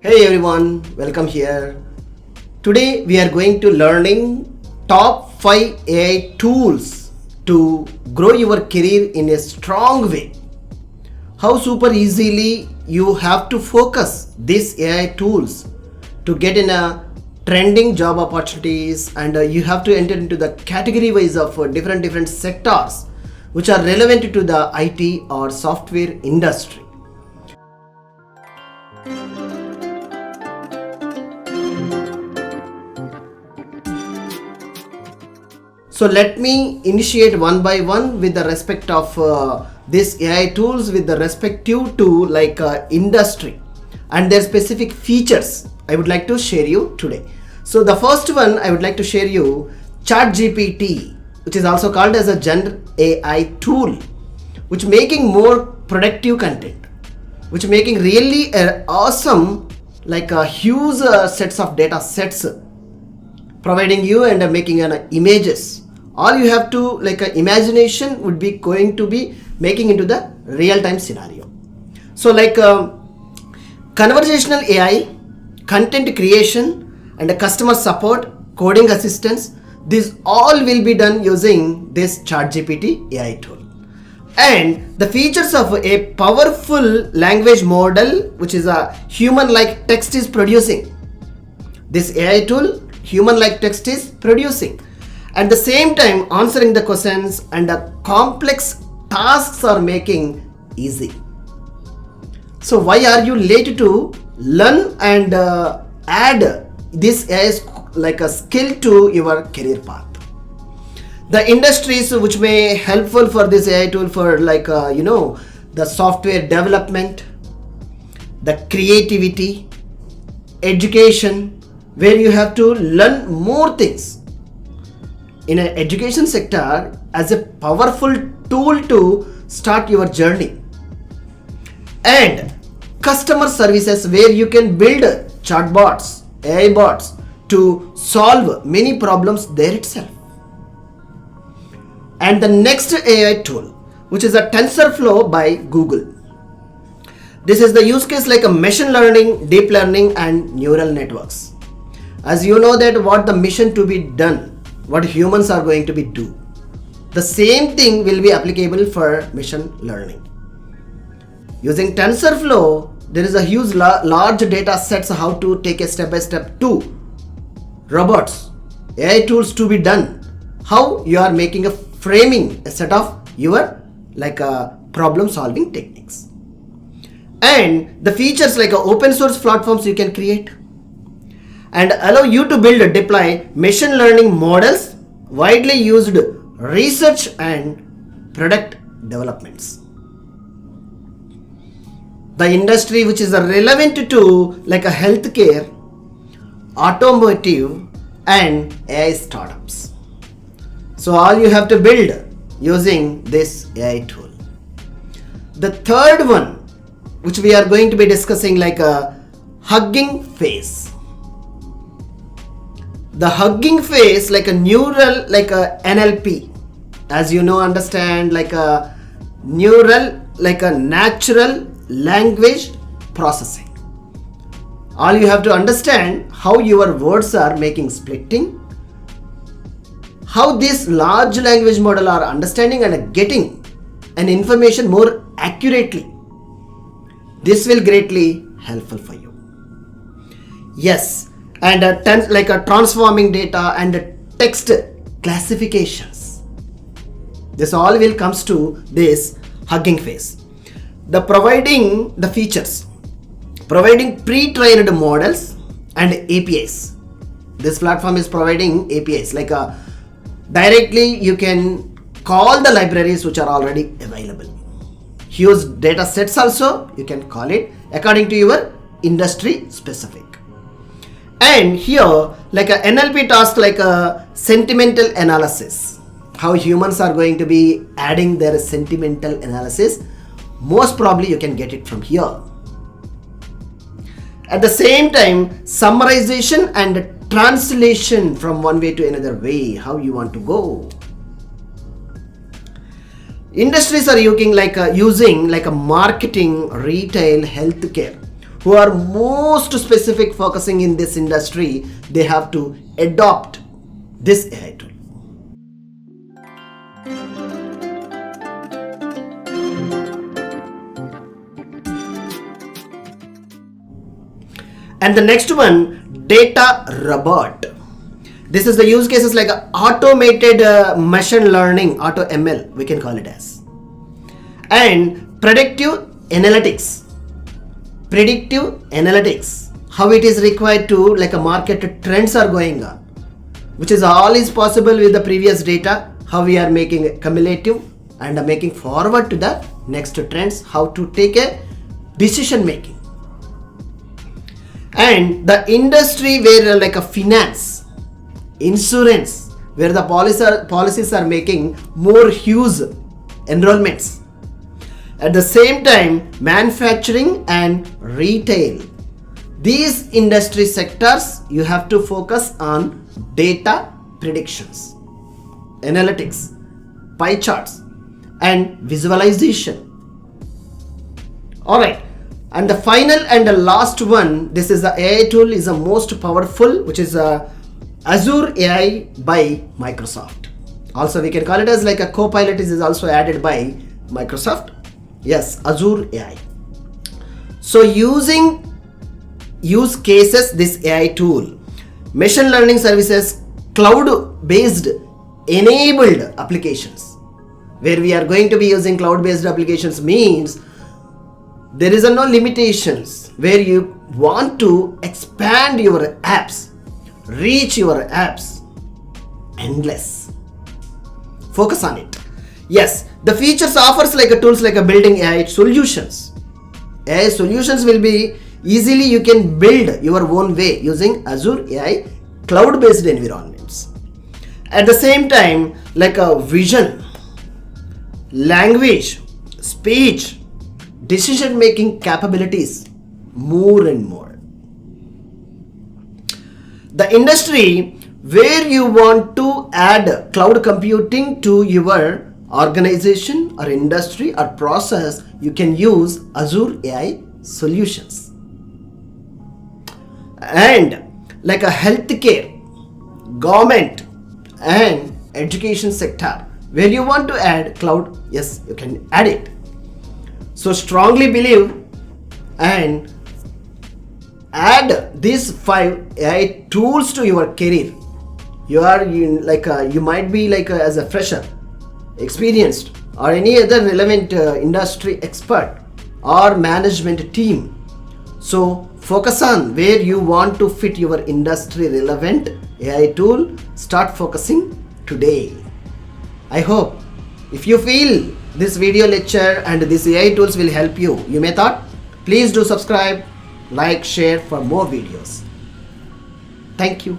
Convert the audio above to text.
Hey everyone, welcome here. Today we are going to learning top 5 AI tools to grow your career in a strong way. How super easily you have to focus these AI tools to get in a trending job opportunities, and you have to enter into the category wise of different sectors which are relevant to the IT or software industry. So let me initiate one by one with the respect of these AI tools with the respective to industry and their specific features I would like to share you today. So the first one I would like to share you ChatGPT, which is also called as a Gen AI tool, which making more productive content, which making really awesome a huge sets of data sets providing you and making an images. All you have to imagination would be going to be making into the real-time scenario. So conversational AI, content creation and customer support, coding assistance, these all will be done using this ChatGPT AI tool. And the features of a powerful language model, which is a human-like text is producing. This AI tool, human-like text is producing. At the same time, answering the questions and the complex tasks are making easy. So why are you late to learn and add this as like a skill to your career path? The industries which may helpful for this AI tool for the software development, the creativity, education, where you have to learn more things. In an education sector as a powerful tool to start your journey, and customer services where you can build chatbots, AI bots to solve many problems there itself. And the next AI tool, which is a TensorFlow by Google. This is the use case like a machine learning, deep learning and neural networks. As you know that what the mission to be done, what humans are going to be do. The same thing will be applicable for machine learning. Using TensorFlow, there is a huge large data sets how to take a step by step to robots, AI tools to be done. How you are making a framing a set of your problem solving techniques. And the features like open source platforms you can create and allow you to build and deploy machine learning models widely used research and product developments. The industry which is relevant to a healthcare, automotive and AI startups. So all you have to build using this AI tool. The third one which we are going to be discussing a Hugging Face. The Hugging Face like a neural a NLP, as you know understand a neural a natural language processing. All you have to understand how your words are making splitting, how this large language model are understanding and getting an information more accurately. This will greatly helpful for you. Yes. And transforming data and text classifications. This all will comes to this Hugging Face. The providing the features, providing pre-trained models and APIs. This platform is providing APIs directly you can call the libraries which are already available. Huge data sets also you can call it according to your industry specific. And here a NLP task a sentimental analysis, how humans are going to be adding their sentimental analysis, most probably you can get it from here. At the same time, summarization and translation from one way to another way, how you want to go. Industries are using using marketing, retail, healthcare, who are most specific focusing in this industry, they have to adopt this AI tool. And the next one, data robot. This is the use cases like automated machine learning, auto ML, we can call it as. And predictive analytics. Predictive analytics, how it is required to like a market trends are going on, which is all is possible with the previous data, how we are making cumulative and making forward to the next trends, how to take a decision making. And the industry where like a finance, insurance, where the policies are making more huge enrollments. At the same time, manufacturing and retail. These industry sectors, you have to focus on data predictions, analytics, pie charts, and visualization. Alright, and the final and the last one, this is the AI tool is the most powerful, which is Azure AI by Microsoft. Also, we can call it as like a co-pilot is also added by Microsoft. Yes, Azure AI. So using use cases, this AI tool, machine learning services, cloud-based enabled applications, where we are going to be using cloud-based applications means there is no limitations where you want to expand your apps, reach your apps, endless. Focus on it. Yes, the features offers like a tools like a building AI solutions. AI solutions will be easily you can build your own way using Azure AI cloud-based environments. At the same time, like a vision, language, speech, decision-making capabilities, more and more. The industry where you want to add cloud computing to your organization or industry or process, you can use Azure AI solutions. And like a healthcare, government and education sector where you want to add cloud, yes, you can add it. So strongly believe and add these 5 AI tools to your career. You might be as a fresher, experienced, or any other relevant industry expert or management team. So focus on where you want to fit your industry relevant AI tool. Start focusing today. I hope if you feel this video lecture and these AI tools will help you, you may thought, please do subscribe, like, share for more videos. Thank you.